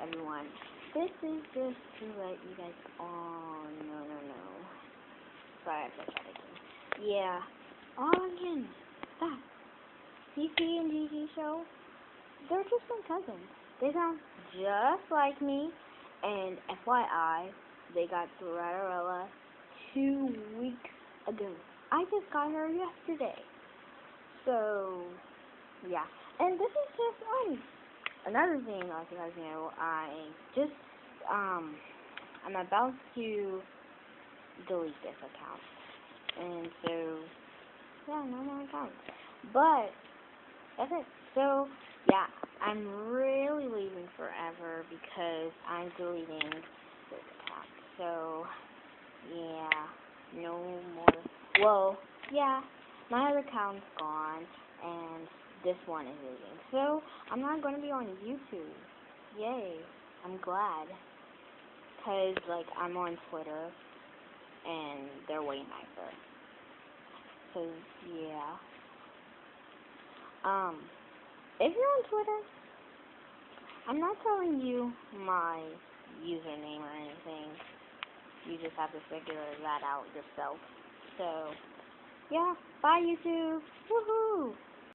everyone. This is just to let you guys. Oh no. Sorry, I put that again. Yeah. Oh again. That CC and Gigi show. They're just my cousins. They sound just like me. And FYI, they got Cinderella 2 weeks ago. I just got her yesterday. So yeah. And this is just another thing I'll let you guys know. I'm about to delete this account. And so yeah, no more accounts. But that's it. So yeah, I'm really leaving forever because I'm deleting this account. So yeah, no more. Well, yeah, my other account's gone and this one is leaving. So I'm not going to be on YouTube. Yay, I'm glad. Cause like I'm on Twitter and they're way nicer. So yeah. If you're on Twitter, I'm not telling you my username or anything. You just have to figure that out yourself. So, yeah, bye YouTube. Woohoo!